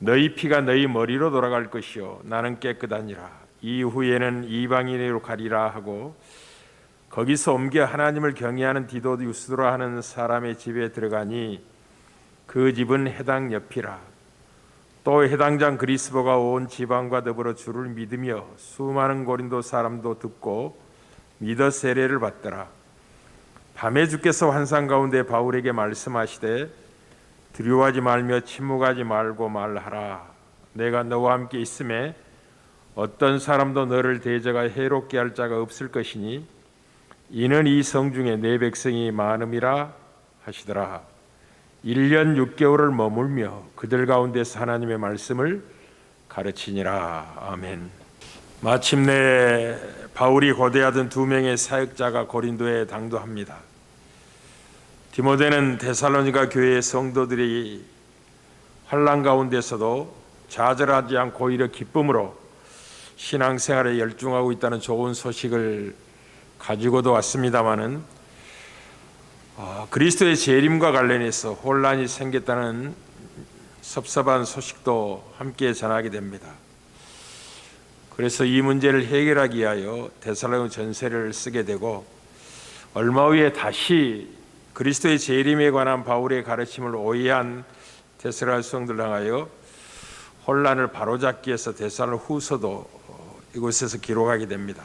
너희 피가 너희 머리로 돌아갈 것이요 나는 깨끗하니라. 이후에는 이방인으로 가리라 하고 거기서 옮겨 하나님을 경외하는 디도 유스도라 하는 사람의 집에 들어가니 그 집은 해당 옆이라. 또 해당장 그리스도가 온 지방과 더불어 주를 믿으며 수많은 고린도 사람도 듣고 믿어 세례를 받더라. 밤에 주께서 환상 가운데 바울에게 말씀하시되 두려워하지 말며 침묵하지 말고 말하라. 내가 너와 함께 있음에 어떤 사람도 너를 대적하 해롭게 할 자가 없을 것이니 이는 이 성중에 내 백성이 많음이라 하시더라. 1년 6개월을 머물며 그들 가운데서 하나님의 말씀을 가르치니라. 아멘. 마침내 바울이 고대하던 2명의 사역자가 고린도에 당도합니다. 디모데는 데살로니가 교회의 성도들이 환난 가운데서도 좌절하지 않고 오히려 기쁨으로 신앙생활에 열중하고 있다는 좋은 소식을 가지고도 왔습니다마는 그리스도의 재림과 관련해서 혼란이 생겼다는 섭섭한 소식도 함께 전하게 됩니다. 그래서 이 문제를 해결하기 위하여 데살로니가 전서를 쓰게 되고 얼마 후에 다시 그리스도의 재림에 관한 바울의 가르침을 오해한 데살로니가 성도를 향하여 혼란을 바로잡기 위해서 데살로니가 후서도 이곳에서 기록하게 됩니다.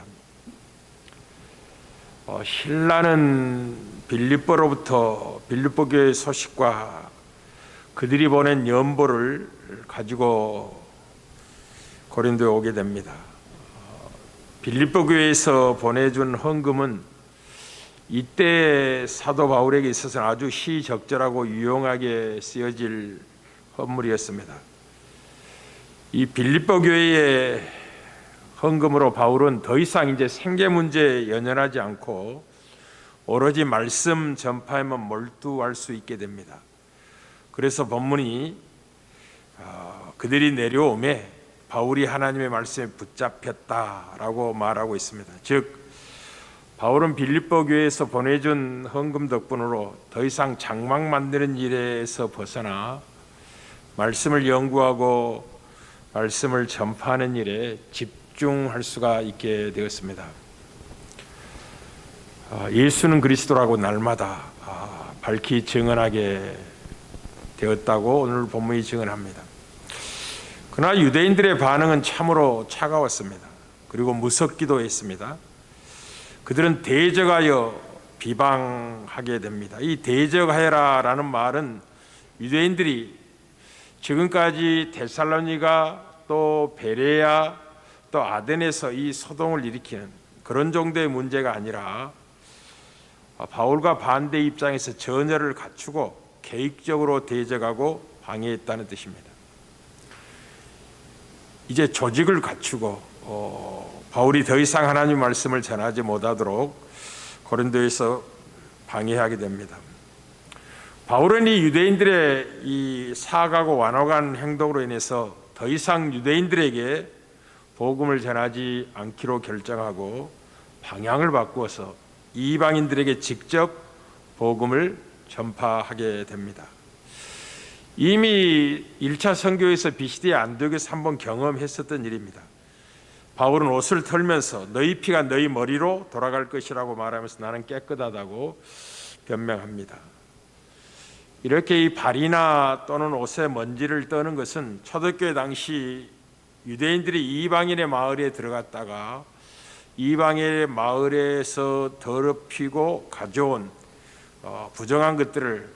신라는 빌립보로부터 빌립보 교회의 소식과 그들이 보낸 연보를 가지고 고린도에 오게 됩니다. 빌립보 교회에서 보내준 헌금은 이때 사도 바울에게 있어서는 아주 시적절하고 유용하게 쓰여질 헌물이었습니다. 이 빌립보 교회의 헌금으로 바울은 더 이상 이제 생계 문제에 연연하지 않고 오로지 말씀 전파에만 몰두할 수 있게 됩니다. 그래서 본문이 그들이 내려오매 바울이 하나님의 말씀에 붙잡혔다라고 말하고 있습니다. 즉 바울은 빌립보 교회에서 보내준 헌금 덕분으로 더 이상 장막 만드는 일에서 벗어나 말씀을 연구하고 말씀을 전파하는 일에 집중할 수가 있게 되었습니다. 예수는 그리스도라고 날마다 밝히 증언하게 되었다고 오늘 본문이 증언합니다. 그러나 유대인들의 반응은 참으로 차가웠습니다. 그리고 무섭기도 했습니다. 그들은 대적하여 비방하게 됩니다. 이 대적하여라라는 말은 유대인들이 지금까지 데살로니가 또 베레아 또 아덴에서 이 소동을 일으키는 그런 정도의 문제가 아니라 바울과 반대 입장에서 전열을 갖추고 계획적으로 대적하고 방해했다는 뜻입니다. 이제 조직을 갖추고 바울이 더 이상 하나님 말씀을 전하지 못하도록 고린도에서 방해하게 됩니다. 바울은 이 유대인들의 이 사악하고 완악한 행동으로 인해서 더 이상 유대인들에게 복음을 전하지 않기로 결정하고 방향을 바꾸어서 이방인들에게 직접 복음을 전파하게 됩니다. 이미 1차 선교에서 BCD 안디옥에서 한번 경험했었던 일입니다. 바울은 옷을 털면서 너희 피가 너희 머리로 돌아갈 것이라고 말하면서 나는 깨끗하다고 변명합니다. 이렇게 이 발이나 또는 옷에 먼지를 떠는 것은 초대교회 당시 유대인들이 이방인의 마을에 들어갔다가 이방인의 마을에서 더럽히고 가져온 부정한 것들을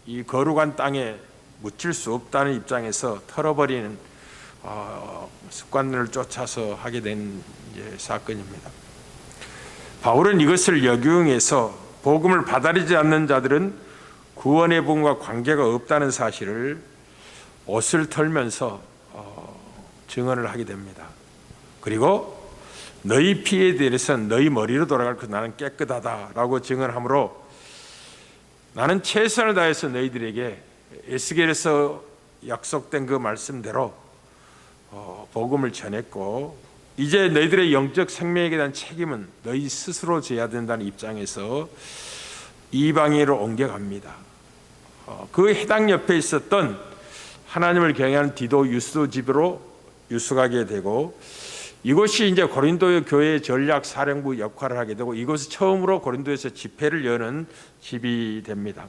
이 거룩한 땅에 묻힐 수 없다는 입장에서 털어버리는 습관을 쫓아서 하게 된 사건입니다. 바울은 이것을 역용해서 복음을 받아들이지 않는 자들은 구원의 복음과 관계가 없다는 사실을 옷을 털면서 증언을 하게 됩니다. 그리고 너희 피에 대해서는 너희 머리로 돌아갈 것 나는 깨끗하다라고 증언하므로 나는 최선을 다해서 너희들에게 에스겔에서 약속된 그 말씀대로 복음을 전했고 이제 너희들의 영적 생명에 대한 책임은 너희 스스로 져야 된다는 입장에서 이방인으로 옮겨갑니다. 그 해당 옆에 있었던 하나님을 경외하는 디도 유스 집으로 유숙하게 되고, 이곳이 이제 고린도의 교회의 전략 사령부 역할을 하게 되고, 이곳이 처음으로 고린도에서 집회를 여는 집이 됩니다.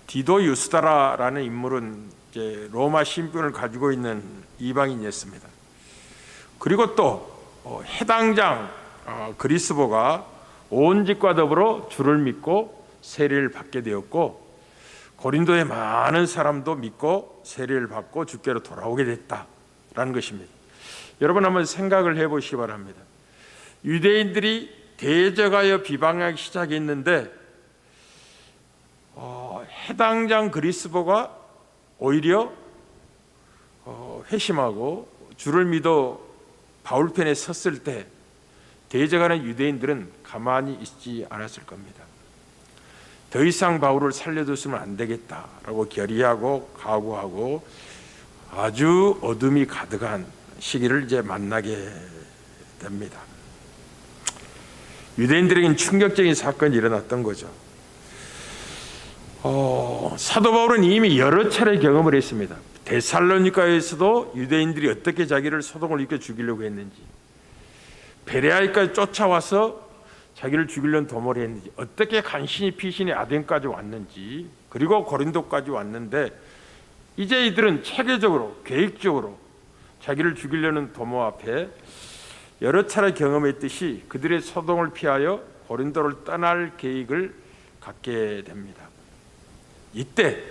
디도 유스다라는 인물은 이제 로마 신분을 가지고 있는 이방인이었습니다. 그리고 또 해당장 그리스보가 온 집과 더불어 주를 믿고 세례를 받게 되었고, 고린도의 많은 사람도 믿고 세례를 받고 주께로 돌아오게 됐다라는 것입니다. 여러분 한번 생각을 해보시기 바랍니다. 유대인들이 대적하여 비방하기 시작했는데 해당장 그리스보가 오히려 회심하고 주를 믿어 바울 편에 섰을 때 대적하는 유대인들은 가만히 있지 않았을 겁니다. 더 이상 바울을 살려줬으면 안 되겠다라고 결의하고 각오하고 아주 어둠이 가득한 시기를 이제 만나게 됩니다. 유대인들에게는 충격적인 사건이 일어났던 거죠. 사도 바울은 이미 여러 차례 경험을 했습니다. 데살로니가에서도 유대인들이 어떻게 자기를 소동을 일으켜 죽이려고 했는지, 베레아까지 쫓아와서 자기를 죽이려는 도모를 했는지, 어떻게 간신히 피신이 아덴까지 왔는지, 그리고 고린도까지 왔는데 이제 이들은 체계적으로 계획적으로 자기를 죽이려는 도모 앞에 여러 차례 경험했듯이 그들의 소동을 피하여 고린도를 떠날 계획을 갖게 됩니다. 이때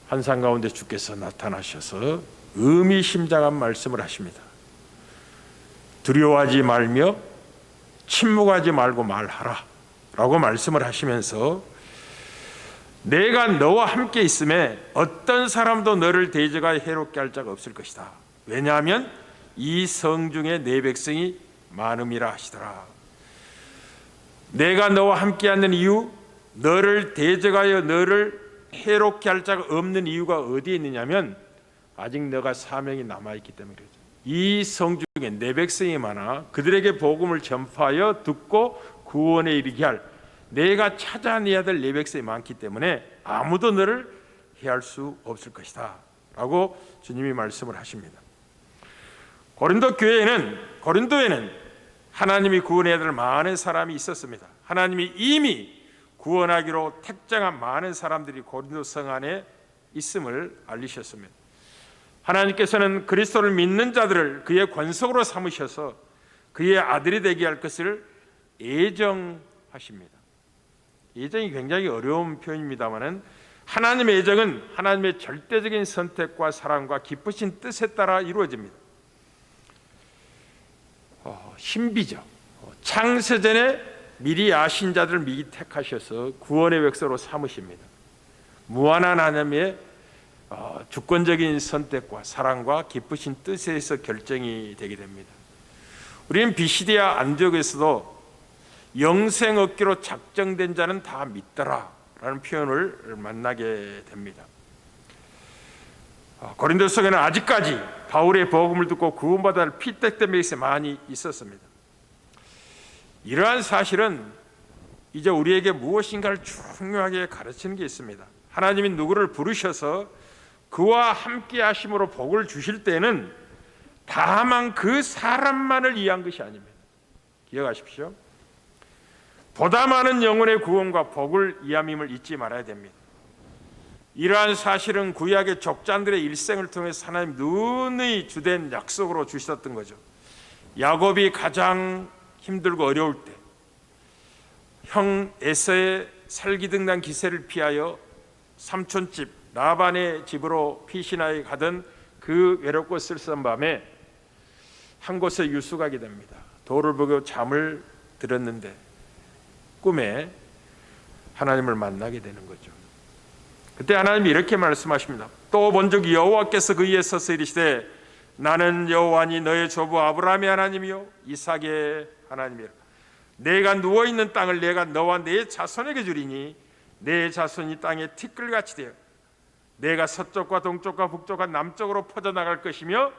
환상 가운데 주께서 나타나셔서 의미심장한 말씀을 하십니다. 두려워하지 말며 침묵하지 말고 말하라 라고 말씀을 하시면서, 내가 너와 함께 있음에 어떤 사람도 너를 대적하여 해롭게 할 자가 없을 것이다. 왜냐하면 이 성중에 내 백성이 많음이라 하시더라. 내가 너와 함께 하는 이유, 너를 대적하여 너를 해롭게 할 자가 없는 이유가 어디에 있느냐면 아직 너가 사명이 남아있기 때문에 그렇죠. 이 성중에 내 백성이 많아 그들에게 복음을 전파하여 듣고 구원에 이르게 할 내가 찾아내야 될 내 백성이 많기 때문에 아무도 너를 해할 수 없을 것이다 라고 주님이 말씀을 하십니다. 고린도에는 하나님이 구원해야 될 많은 사람이 있었습니다. 하나님이 이미 구원하기로 택정한 많은 사람들이 고린도 성 안에 있음을 알리셨습니다. 하나님께서는 그리스도를 믿는 자들을 그의 권속으로 삼으셔서 그의 아들이 되게 할 것을 예정하십니다. 예정이 굉장히 어려운 표현입니다만, 하나님의 예정은 하나님의 절대적인 선택과 사랑과 기쁘신 뜻에 따라 이루어집니다. 신비죠. 창세전에 미리 아신 자들을 미리 택하셔서 구원의 백성으로 삼으십니다. 무한한 하나님의 주권적인 선택과 사랑과 기쁘신 뜻에서 결정이 되게 됩니다. 우리는 비시디아 안디옥에서도 영생 얻기로 작정된 자는 다 믿더라 라는 표현을 만나게 됩니다. 고린도 속에는 아직까지 바울의 복음을 듣고 구원받아야 할 피택된 백성이 많이 있었습니다. 이러한 사실은 이제 우리에게 무엇인가를 중요하게 가르치는 게 있습니다. 하나님이 누구를 부르셔서 그와 함께 하심으로 복을 주실 때는 다만 그 사람만을 위한 것이 아닙니다. 기억하십시오. 보다 많은 영혼의 구원과 복을 위함임을 잊지 말아야 됩니다. 이러한 사실은 구약의 족장들의 일생을 통해서 하나님 누누이 주된 약속으로 주셨던 거죠. 야곱이 가장 힘들고 어려울 때 형 에서의 살기등난 기세를 피하여 삼촌집 라반의 집으로 피신하여 가던 그 외롭고 쓸쓸한 밤에 한 곳에 유숙하게 됩니다. 도를 보고 잠을 들었는데 꿈에 하나님을 만나게 되는 거죠. 그때 하나님이 이렇게 말씀하십니다. 또 본즉 여호와께서 그 위에 서서 이르시되 나는 여호와니 너의 조부 아브라함의 하나님이요 이삭의 하나님이라. 내가 누워있는 땅을 내가 너와 내 자손에게 주리니 내 자손이 땅에 티끌같이 되어 내가 서쪽과 동쪽과 북쪽과 남쪽으로 퍼져나갈 것이며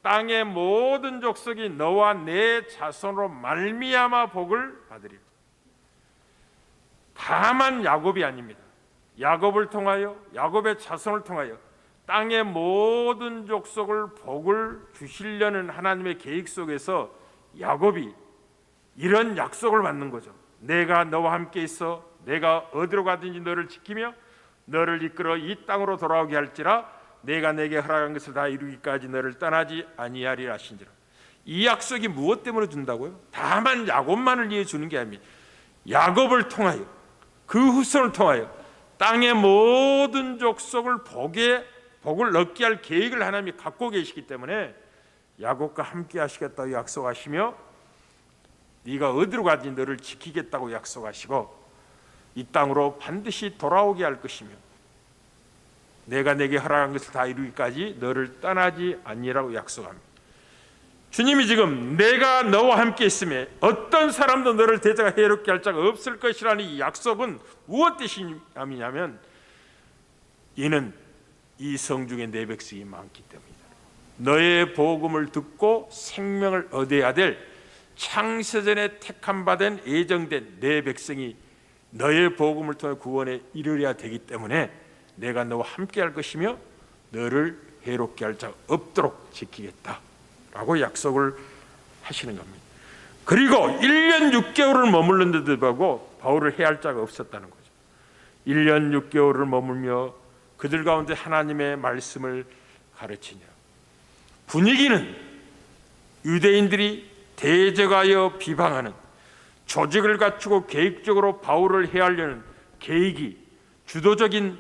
땅의 모든 족속이 너와 내 자손으로 말미암아 복을 받으리라. 다만 야곱이 아닙니다. 야곱을 통하여 야곱의 자손을 통하여 땅의 모든 족속을 복을 주시려는 하나님의 계획 속에서 야곱이 이런 약속을 받는 거죠. 내가 너와 함께 있어 내가 어디로 가든지 너를 지키며 너를 이끌어 이 땅으로 돌아오게 할지라 내가 내게 허락한 것을 다 이루기까지 너를 떠나지 아니하리라 하신지라. 이 약속이 무엇 때문에 준다고요? 다만 야곱만을 위해 주는 게 아닙니다. 야곱을 통하여 그 후손을 통하여 땅의 모든 족속을 복을 얻게 할 계획을 하나님이 갖고 계시기 때문에 야곱과 함께 하시겠다고 약속하시며 네가 어디로 가든지 너를 지키겠다고 약속하시고 이 땅으로 반드시 돌아오게 할 것이며 내가 내게 허락한 것을 다 이루기까지 너를 떠나지 아니라고 약속합니다. 주님이 지금 내가 너와 함께 있음에 어떤 사람도 너를 대적하 해롭게 할 자가 없을 것이라는 이 약속은 무엇 뜻이냐면 이는 이 성중에 내 백성이 많기 때문이다. 너의 복음을 듣고 생명을 얻어야 될 창세전에 택함 받은 예정된 내 백성이 너의 복음을 통해 구원에 이르려야 되기 때문에 내가 너와 함께 할 것이며 너를 해롭게 할 자가 없도록 지키겠다 라고 약속을 하시는 겁니다. 그리고 1년 6개월을 머물렀는데도 불구하고 바울을 해할 자가 없었다는 거죠. 1년 6개월을 머물며 그들 가운데 하나님의 말씀을 가르치니라. 분위기는 유대인들이 대적하여 비방하는 조직을 갖추고 계획적으로 바울을 해하려는 계획이 주도적인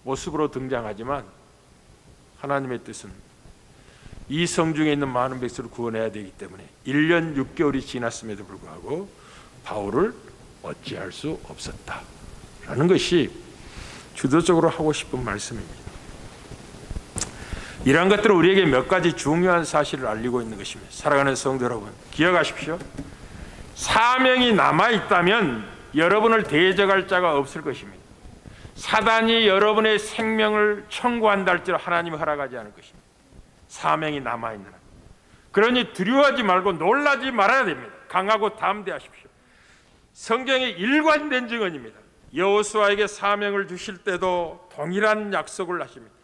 모습으로 등장하지만 하나님의 뜻은 이 성중에 있는 많은 백성을 구원해야 되기 때문에 1년 6개월이 지났음에도 불구하고 바울을 어찌할 수 없었다라는 것이 주도적으로 하고 싶은 말씀입니다. 이러한 것들은 우리에게 몇 가지 중요한 사실을 알리고 있는 것입니다. 사랑하는 성도 여러분, 기억하십시오. 사명이 남아있다면 여러분을 대적할 자가 없을 것입니다. 사단이 여러분의 생명을 청구한다 할지라도 하나님이 허락하지 않을 것입니다. 사명이 남아있는 한. 그러니 두려워하지 말고 놀라지 말아야 됩니다. 강하고 담대하십시오. 성경의 일관된 증언입니다. 여호수아에게 사명을 주실 때도 동일한 약속을 하십니다.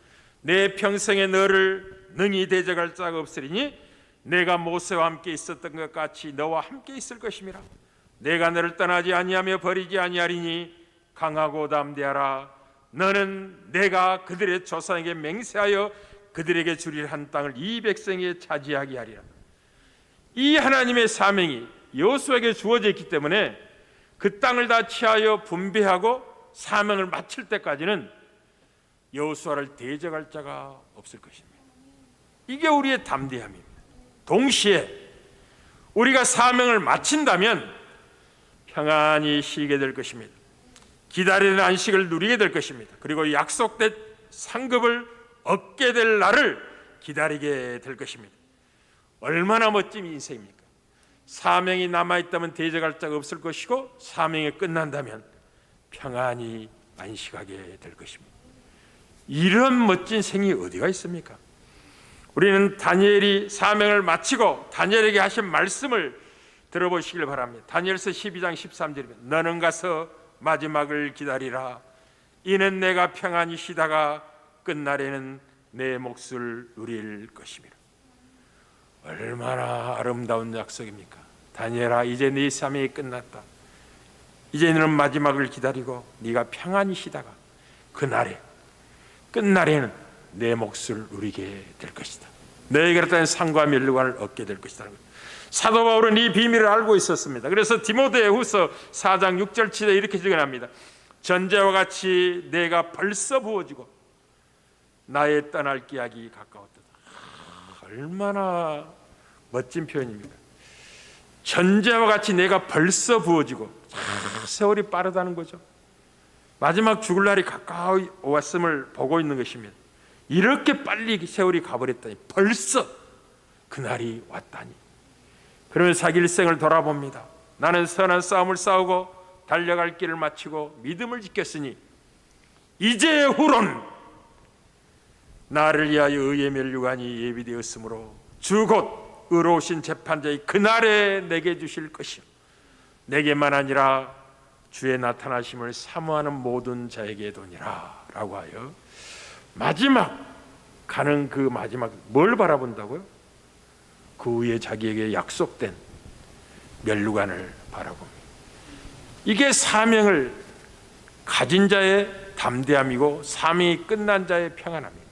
내 평생에 너를 능히 대적할 자가 없으리니 내가 모세와 함께 있었던 것 같이 너와 함께 있을 것임이라. 내가 너를 떠나지 아니하며 버리지 아니하리니 강하고 담대하라. 너는 내가 그들의 조상에게 맹세하여 그들에게 주릴 한 땅을 이 백성에게 차지하게 하리라. 이 하나님의 사명이 여호수아에게 주어져 있기 때문에 그 땅을 다 취하여 분배하고 사명을 마칠 때까지는 여호수아를 대적할 자가 없을 것입니다. 이게 우리의 담대함입니다. 동시에 우리가 사명을 마친다면 평안히 쉬게 될 것입니다. 기다리는 안식을 누리게 될 것입니다. 그리고 약속된 상급을 얻게 될 날을 기다리게 될 것입니다. 얼마나 멋진 인생입니까? 사명이 남아있다면 대적할 자가 없을 것이고 사명이 끝난다면 평안히 안식하게 될 것입니다. 이런 멋진 생이 어디가 있습니까? 우리는 다니엘이 사명을 마치고 다니엘에게 하신 말씀을 들어보시길 바랍니다. 다니엘서 12장 13절입니다. 너는 가서 마지막을 기다리라. 이는 내가 평안히 쉬다가 끝날에는 내 몫을 누릴 것입니다. 얼마나 아름다운 약속입니까? 다니엘아, 이제 네 사명이 끝났다. 이제 너는 마지막을 기다리고 네가 평안히 쉬다가 끝날에는 내 몫을 누리게 될 것이다. 너에게 그렇다는 상과 면류관을 얻게 될 것이다. 사도 바울은 이 비밀을 알고 있었습니다. 그래서 디모데후서 4장 6절 7에 이렇게 증언합니다. 전제와 같이 내가 벌써 부어지고 나의 떠날 기약이 가까웠다. 얼마나 멋진 표현입니다. 전제와 같이 내가 벌써 부어지고 세월이 빠르다는 거죠. 마지막 죽을 날이 가까이 왔음을 보고 있는 것입니다. 이렇게 빨리 세월이 가버렸다니, 벌써 그날이 왔다니. 그러면서 자기 일생을 돌아봅니다. 나는 선한 싸움을 싸우고 달려갈 길을 마치고 믿음을 지켰으니 이제 후론 나를 위하여 의의 면류관이 예비되었으므로 주 곧 의로우신 재판자의 그날에 내게 주실 것이요 내게만 아니라 주의 나타나심을 사모하는 모든 자에게도니라 라고 하여 마지막 가는 그 마지막 뭘 바라본다고요? 그 후에 자기에게 약속된 멸류관을 바라봅니다. 이게 사명을 가진 자의 담대함이고 사명이 끝난 자의 평안함입니다.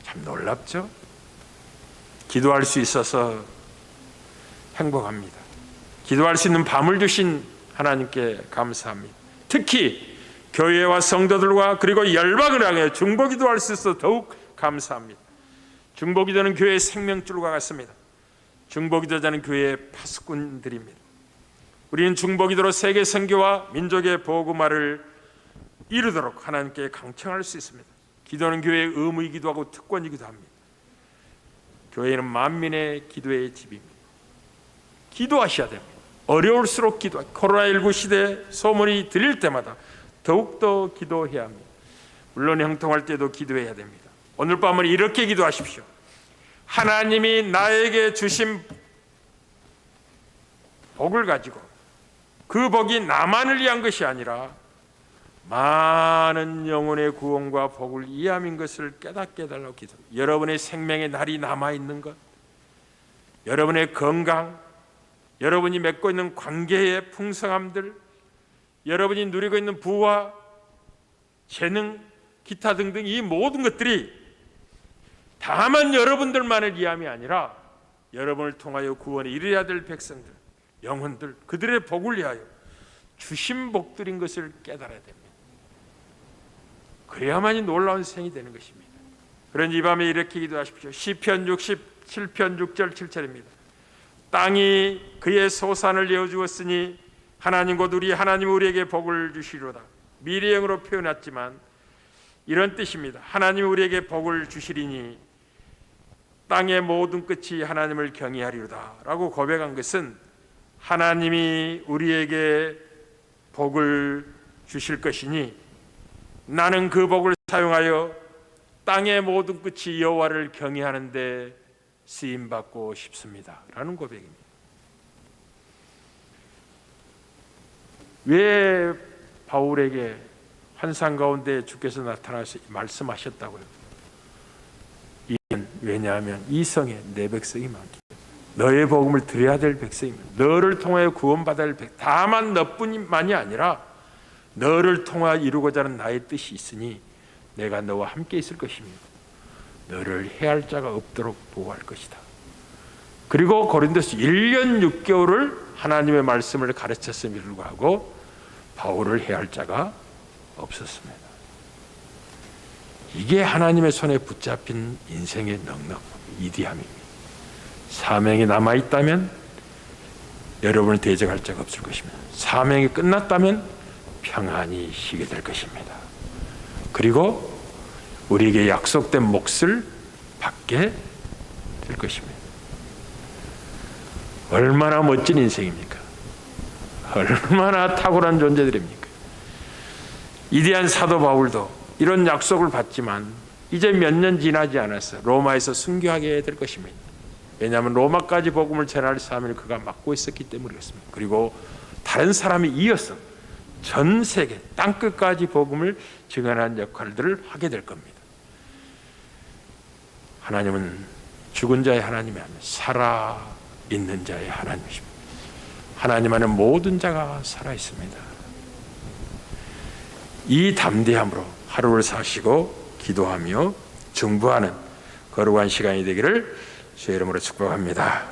참 놀랍죠? 기도할 수 있어서 행복합니다. 기도할 수 있는 밤을 주신 하나님께 감사합니다. 특히 교회와 성도들과 그리고 열방을 향해 중보기도할 수 있어서 더욱 감사합니다. 중보기도는 교회의 생명줄과 같습니다. 중보기도자는 교회의 파수꾼들입니다. 우리는 중보기도로 세계 선교와 민족의 복음화를 이루도록 하나님께 강청할 수 있습니다. 기도는 교회의 의무이기도 하고 특권이기도 합니다. 교회는 만민의 기도의 집입니다. 기도하셔야 됩니다. 어려울수록 기도. 코로나19 시대 소문이 들릴 때마다 더욱더 기도해야 합니다. 물론 형통할 때도 기도해야 됩니다. 오늘 밤은 이렇게 기도하십시오. 하나님이 나에게 주신 복을 가지고 그 복이 나만을 위한 것이 아니라 많은 영혼의 구원과 복을 위함인 것을 깨닫게 해달라고 기도합니다. 여러분의 생명의 날이 남아있는 것, 여러분의 건강, 여러분이 맺고 있는 관계의 풍성함들, 여러분이 누리고 있는 부와 재능, 기타 등등 이 모든 것들이 다만 여러분들만을 위함이 아니라 여러분을 통하여 구원에 이르러야 될 백성들, 영혼들, 그들의 복을 위하여 주신 복들인 것을 깨달아야 됩니다. 그래야만이 놀라운 생이 되는 것입니다. 그런지 이 밤에 이렇게 기도하십시오. 시편 67편 6절 7절입니다. 땅이 그의 소산을 내어주었으니 하나님 곧 우리 하나님 우리에게 복을 주시리로다. 미래형으로 표현했지만 이런 뜻입니다. 하나님 우리에게 복을 주시리니 땅의 모든 끝이 하나님을 경외하리로다 라고 고백한 것은 하나님이 우리에게 복을 주실 것이니 나는 그 복을 사용하여 땅의 모든 끝이 여호와를 경외하는 데 쓰임받고 싶습니다 라는 고백입니다. 왜 바울에게 환상 가운데 주께서 나타나서 말씀하셨다고요? 이는 왜냐하면 이 성에 내 백성이 많기 너의 복음을 드려야 될 백성입니다. 너를 통하여 구원받아야 할 백성, 다만 너뿐만이 아니라 너를 통하여 이루고자 하는 나의 뜻이 있으니 내가 너와 함께 있을 것입니다. 너를 해할 자가 없도록 보호할 것이다. 그리고 고린도서 1년 6개월을 하나님의 말씀을 가르쳤음에도 불구하고 바울을 해할 자가 없었습니다. 이게 하나님의 손에 붙잡힌 인생의 넉넉, 위대함입니다. 사명이 남아있다면 여러분을 대적할 자가 없을 것입니다. 사명이 끝났다면 평안히 쉬게 될 것입니다. 그리고 우리에게 약속된 몫을 받게 될 것입니다. 얼마나 멋진 인생입니까? 얼마나 탁월한 존재들입니까? 위대한 사도 바울도 이런 약속을 받지만 이제 몇 년 지나지 않아서 로마에서 순교하게 될 것입니다. 왜냐하면 로마까지 복음을 전할 사명을 그가 맡고 있었기 때문에 그렇습니다. 그리고 다른 사람이 이어서 전 세계 땅끝까지 복음을 증언하는 역할들을 하게 될 겁니다. 하나님은 죽은 자의 하나님이 아니라 살아있는 자의 하나님이십니다. 하나님 안에 모든 자가 살아있습니다. 이 담대함으로 하루를 사시고 기도하며 중보하는 거룩한 시간이 되기를 주의 이름으로 축복합니다.